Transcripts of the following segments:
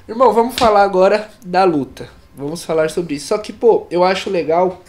Irmão, vamos falar agora da luta. Vamos falar sobre isso. Só que, pô, eu acho legal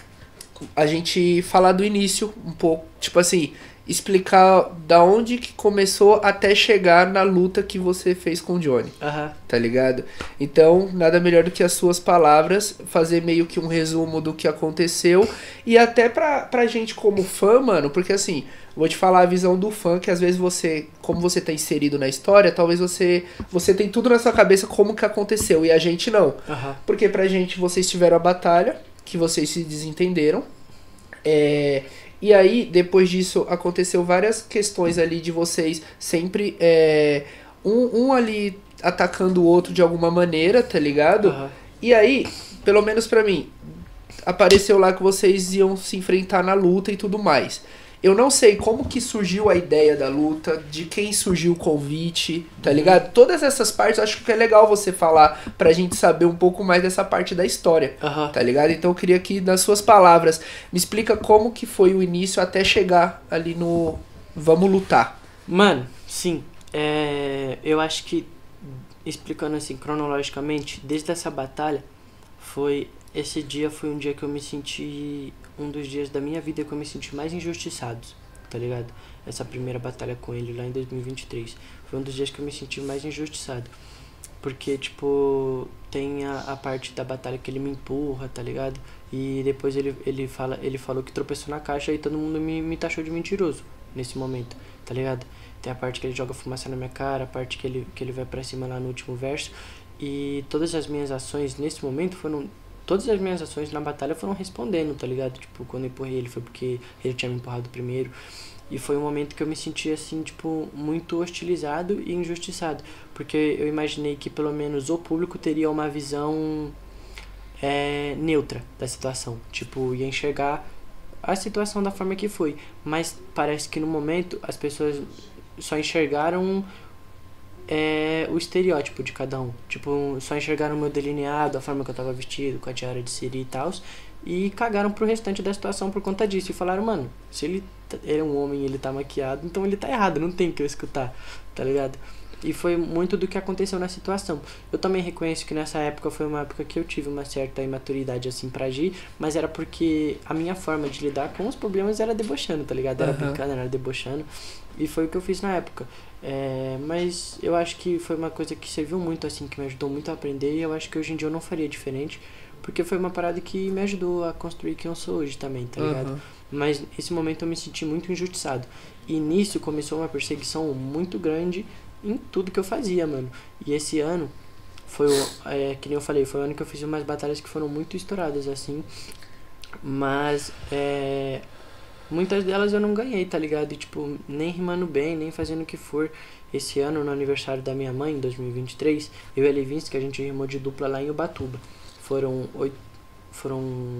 a gente falar do início um pouco. Tipo assim, explicar da onde que começou até chegar na luta que você fez com o Johnny. Aham. Tá ligado? Então, nada melhor do que as suas palavras, fazer meio que um resumo do que aconteceu. E até pra gente como fã, mano, porque assim, vou te falar a visão do fã, que às vezes você, como você tá inserido na história, talvez você tem tudo na sua cabeça como que aconteceu, e a gente não. Aham. Porque pra gente, vocês tiveram a batalha, que vocês se desentenderam. E aí, depois disso, aconteceu várias questões ali de vocês sempre, um ali atacando o outro de alguma maneira, tá ligado? Aham. E aí, pelo menos pra mim, apareceu lá que vocês iam se enfrentar na luta e tudo mais. Eu não sei como que surgiu a ideia da luta, de quem surgiu o convite, tá ligado? Todas essas partes eu acho que é legal você falar pra gente saber um pouco mais dessa parte da história, Aham. tá ligado? Então eu queria que, nas suas palavras, me explica como que foi o início até chegar ali no Vamos Lutar. Mano, sim. Eu acho que, explicando assim cronologicamente, desde essa batalha, esse dia foi um dia que eu me senti, um dos dias da minha vida que eu me senti mais injustiçado, tá ligado? Essa primeira batalha com ele lá em 2023. Foi um dos dias que eu me senti mais injustiçado. Porque, tipo, tem a parte da batalha que ele me empurra, tá ligado? E depois ele falou que tropeçou na caixa e todo mundo me taxou de mentiroso nesse momento, tá ligado? Tem a parte que ele joga fumaça na minha cara, a parte que ele vai pra cima lá no último verso. E todas as minhas ações nesse momento todas as minhas ações na batalha foram respondendo, tá ligado? Tipo, quando eu empurrei ele foi porque ele tinha me empurrado primeiro. E foi um momento que eu me senti, assim, tipo, muito hostilizado e injustiçado. Porque eu imaginei que pelo menos o público teria uma visão neutra da situação. Tipo, ia enxergar a situação da forma que foi. Mas parece que no momento as pessoas só enxergaram o estereótipo de cada um. Tipo, só enxergaram o meu delineado, a forma que eu tava vestido, com a tiara de siri e tal. E cagaram pro restante da situação por conta disso. E falaram, mano, se ele é um homem e ele tá maquiado, então ele tá errado, não tem que eu escutar, tá ligado? E foi muito do que aconteceu na situação. Eu também reconheço que nessa época foi uma época que eu tive uma certa imaturidade assim pra agir, mas era porque a minha forma de lidar com os problemas era debochando, tá ligado? Era brincando, era debochando. E foi o que eu fiz na época. Mas eu acho que foi uma coisa que serviu muito, assim, que me ajudou muito a aprender. E eu acho que hoje em dia eu não faria diferente, porque foi uma parada que me ajudou a construir quem eu sou hoje também, tá ligado? Mas nesse momento eu me senti muito injustiçado. E nisso começou uma perseguição muito grande em tudo que eu fazia, mano. E esse ano foi que nem eu falei, foi o ano que eu fiz umas batalhas que foram muito estouradas, assim. Mas muitas delas eu não ganhei, tá ligado? E, tipo, nem rimando bem, nem fazendo o que for. Esse ano, no aniversário da minha mãe, em 2023, eu e a Levinsky, a gente rimou de dupla lá em Ubatuba. Foram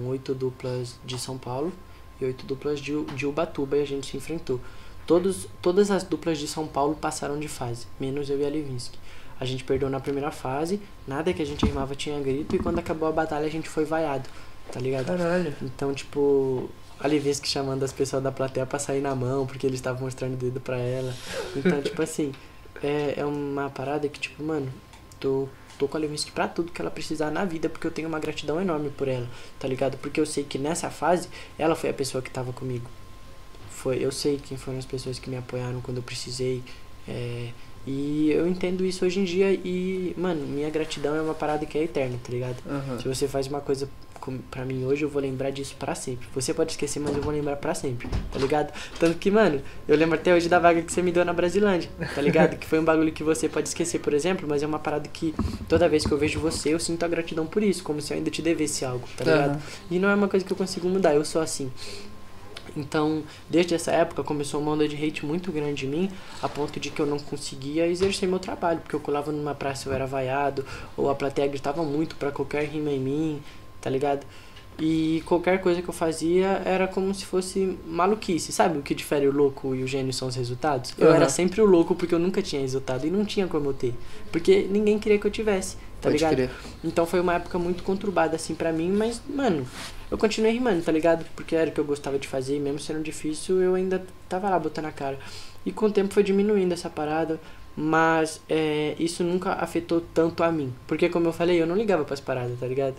8 duplas de São Paulo e 8 duplas de Ubatuba, e a gente se enfrentou. Todas as duplas de São Paulo passaram de fase, menos eu e a Levinsky. A gente perdeu na primeira fase, nada que a gente rimava tinha grito, e quando acabou a batalha a gente foi vaiado, tá ligado? Caralho. Então, tipo, a Levinsky chamando as pessoas da plateia pra sair na mão, porque eles estavam mostrando o dedo pra ela. Então, tipo assim, é uma parada que, tipo, mano, tô com a Levinsky pra tudo que ela precisar na vida, porque eu tenho uma gratidão enorme por ela, tá ligado? Porque eu sei que nessa fase, ela foi a pessoa que tava comigo. Eu sei quem foram as pessoas que me apoiaram quando eu precisei. E eu entendo isso hoje em dia e, mano, minha gratidão é uma parada que é eterna, tá ligado? Se você faz uma coisa pra mim hoje, eu vou lembrar disso pra sempre. Você pode esquecer, mas eu vou lembrar pra sempre, tá ligado? Tanto que, mano, eu lembro até hoje da vaga que você me deu na Brasilândia, tá ligado? Que foi um bagulho que você pode esquecer, por exemplo, mas é uma parada que toda vez que eu vejo você, eu sinto a gratidão por isso, como se eu ainda te devesse algo, tá ligado? E não é uma coisa que eu consigo mudar, eu sou assim. Então, desde essa época começou uma onda de hate muito grande em mim, a ponto de que eu não conseguia exercer meu trabalho, porque eu colava numa praça, eu era vaiado, ou a plateia gritava muito pra qualquer rima em mim, tá ligado? E qualquer coisa que eu fazia era como se fosse maluquice, sabe? O que difere o louco e o gênio são os resultados. Eu era sempre o louco porque eu nunca tinha resultado e não tinha como eu ter, porque ninguém queria que eu tivesse, tá ligado? Crer. Então foi uma época muito conturbada assim pra mim, mas, mano, eu continuei rimando, tá ligado? Porque era o que eu gostava de fazer e mesmo sendo difícil, eu ainda tava lá botando a cara. E com o tempo foi diminuindo essa parada, Mas isso nunca afetou tanto a mim. Porque, como eu falei, eu não ligava pras paradas, tá ligado?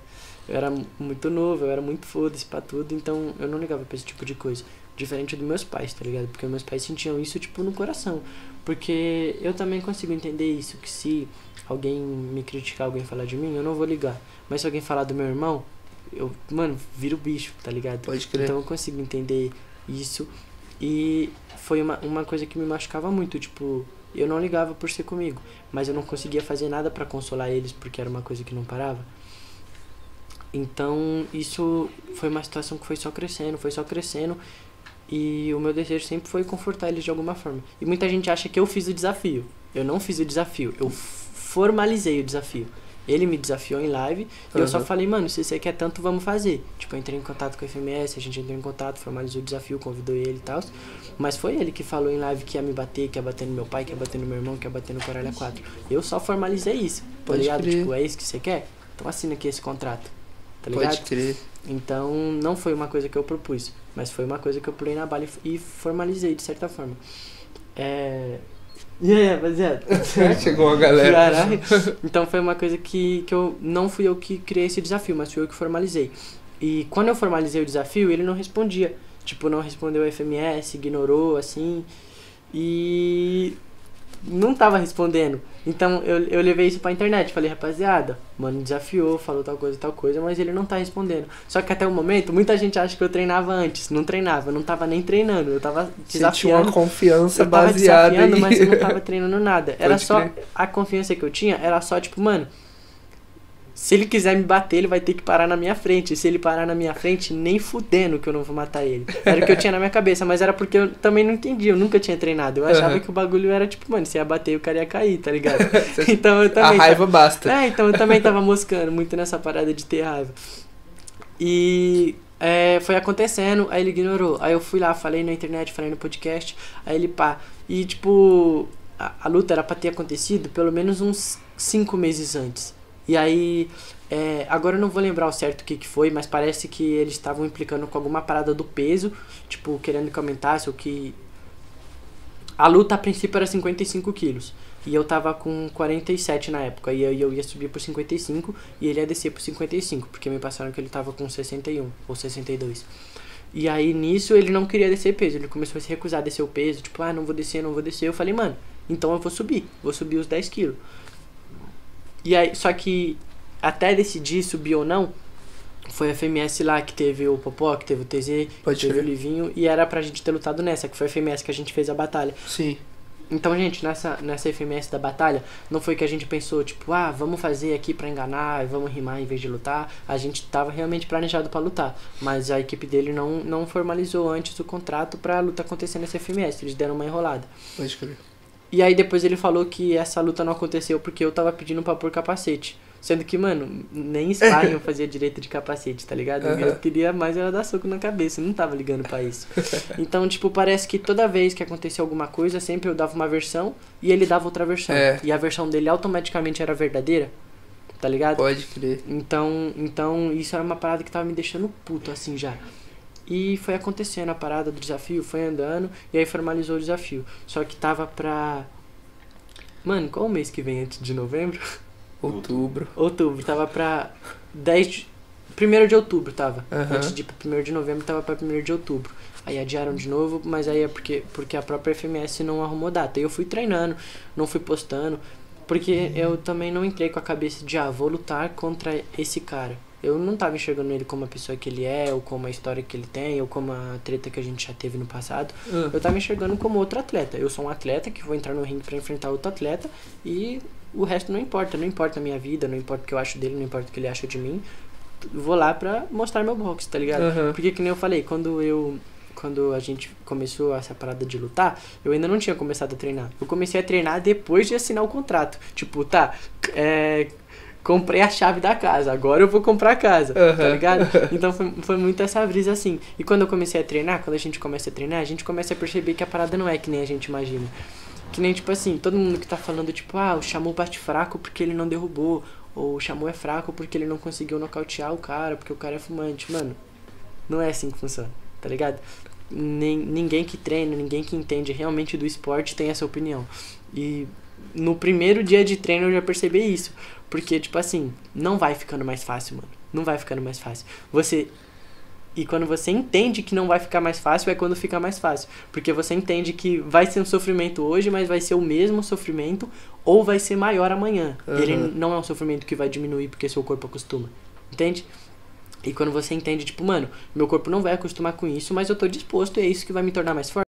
Eu era muito novo, eu era muito foda-se pra tudo, então eu não ligava pra esse tipo de coisa. Diferente dos meus pais, tá ligado? Porque meus pais sentiam isso, tipo, no coração. Porque eu também consigo entender isso, que se alguém me criticar, alguém falar de mim, eu não vou ligar. Mas se alguém falar do meu irmão, eu, mano, viro bicho, tá ligado? Pode crer. Então eu consigo entender isso. E foi uma coisa que me machucava muito, tipo, eu não ligava por ser comigo, mas eu não conseguia fazer nada pra consolar eles, porque era uma coisa que não parava. Então isso foi uma situação que foi só crescendo, e o meu desejo sempre foi confortar eles de alguma forma. E muita gente acha que eu fiz o desafio. Eu não fiz o desafio, eu formalizei o desafio. Ele me desafiou em live e eu só falei, mano, se você quer tanto, vamos fazer. Tipo, eu entrei em contato com a FMS, a gente entrou em contato, formalizou o desafio, convidou ele e tal. Mas foi ele que falou em live que ia me bater, que ia bater no meu pai, que ia bater no meu irmão, que ia bater no Caralho A4. Eu só formalizei isso, tá ligado? Tipo, é isso que você quer? Então assina aqui esse contrato, tá ligado? Pode crer. Então não foi uma coisa que eu propus, mas foi uma coisa que eu pulei na bala e formalizei de certa forma. E aí, rapaziada? Chegou a galera. Caralho. Então foi uma coisa que eu não fui eu que criei esse desafio, mas fui eu que formalizei. E quando eu formalizei o desafio, ele não respondia. Tipo, não respondeu a FMS, ignorou, assim. E não tava respondendo. Então eu levei isso pra internet. Falei, rapaziada, mano, desafiou, falou tal coisa, mas ele não tá respondendo. Só que até o momento, muita gente acha que eu treinava antes. Não treinava, eu não tava nem treinando. Eu tava desafiando. Você tinha uma confiança eu tava baseada desafiando, em... mas eu não tava treinando nada. Era Pode só. crer. A confiança que eu tinha era só, tipo, mano, se ele quiser me bater, ele vai ter que parar na minha frente. E se ele parar na minha frente, nem fudendo que eu não vou matar ele. Era o que eu tinha na minha cabeça, mas era porque eu também não entendia, eu nunca tinha treinado. Eu achava que o bagulho era tipo, mano, se ia bater, o cara ia cair, tá ligado? Então eu também. A raiva basta. Então eu também tava moscando muito nessa parada de ter raiva. E foi acontecendo, aí ele ignorou. Aí eu fui lá, falei na internet, falei no podcast, aí ele pá. E tipo, a luta era pra ter acontecido pelo menos uns 5 meses antes. E aí, agora eu não vou lembrar o certo o que foi, mas parece que eles estavam implicando com alguma parada do peso, tipo, querendo que aumentasse, ou que... A luta a princípio era 55 quilos, e eu tava com 47 na época, e eu ia subir por 55, e ele ia descer por 55, porque me passaram que ele tava com 61, ou 62. E aí, nisso, ele não queria descer peso, ele começou a se recusar a descer o peso, tipo, não vou descer. Eu falei, mano, então eu vou subir os 10 quilos. E aí, só que até decidir subir ou não, foi a FMS lá que teve o Popó, que teve o TZ, que teve o Livinho, e era pra gente ter lutado nessa, que foi a FMS que a gente fez a batalha. Sim. Então, gente, nessa FMS da batalha, não foi que a gente pensou, tipo, vamos fazer aqui pra enganar, vamos rimar em vez de lutar. A gente tava realmente planejado pra lutar, mas a equipe dele não formalizou antes o contrato pra luta acontecer nessa FMS, eles deram uma enrolada. Pode crer. E aí depois ele falou que essa luta não aconteceu porque eu tava pedindo pra pôr capacete. Sendo que, mano, nem sparring eu fazia direito de capacete, tá ligado? Eu queria mais era dar soco na cabeça, eu não tava ligando pra isso. Então, tipo, parece que toda vez que acontecia alguma coisa, sempre eu dava uma versão e ele dava outra versão. E a versão dele automaticamente era verdadeira, tá ligado? Pode crer. Então isso era uma parada que tava me deixando puto, assim, já. E foi acontecendo a parada do desafio, foi andando, e aí formalizou o desafio. Só que tava pra... Mano, qual o mês que vem antes de novembro? Outubro. Tava pra 1º de outubro tava. Uhum. Antes de ir pro 1º de novembro, tava pra 1º de outubro. Aí adiaram de novo, mas aí é porque a própria FMS não arrumou data. E eu fui treinando, não fui postando, porque eu também não entrei com a cabeça de, vou lutar contra esse cara. Eu não tava enxergando ele como a pessoa que ele é, ou como a história que ele tem, ou como a treta que a gente já teve no passado. Eu tava enxergando como outro atleta. Eu sou um atleta que vou entrar no ringue pra enfrentar outro atleta, e o resto não importa. Não importa a minha vida, não importa o que eu acho dele, não importa o que ele acha de mim. Vou lá pra mostrar meu boxe, tá ligado? Porque, que nem eu falei, quando a gente começou essa parada de lutar, eu ainda não tinha começado a treinar. Eu comecei a treinar depois de assinar o contrato. Tipo, comprei a chave da casa, agora eu vou comprar a casa, tá ligado? Então foi muito essa brisa assim. E quando eu comecei a treinar, quando a gente começa a treinar, a gente começa a perceber que a parada não é que nem a gente imagina. Que nem, tipo assim, todo mundo que tá falando, tipo, o Shamu bate fraco porque ele não derrubou, ou o Shamu é fraco porque ele não conseguiu nocautear o cara, porque o cara é fumante. Mano, não é assim que funciona, tá ligado? Ninguém que treina, ninguém que entende realmente do esporte tem essa opinião. E no primeiro dia de treino eu já percebi isso. Porque, tipo assim, não vai ficando mais fácil, mano. Não vai ficando mais fácil. E quando você entende que não vai ficar mais fácil, é quando fica mais fácil. Porque você entende que vai ser um sofrimento hoje, mas vai ser o mesmo sofrimento, ou vai ser maior amanhã. Ele não é um sofrimento que vai diminuir porque seu corpo acostuma. Entende? E quando você entende, tipo, mano, meu corpo não vai acostumar com isso, mas eu tô disposto e é isso que vai me tornar mais forte.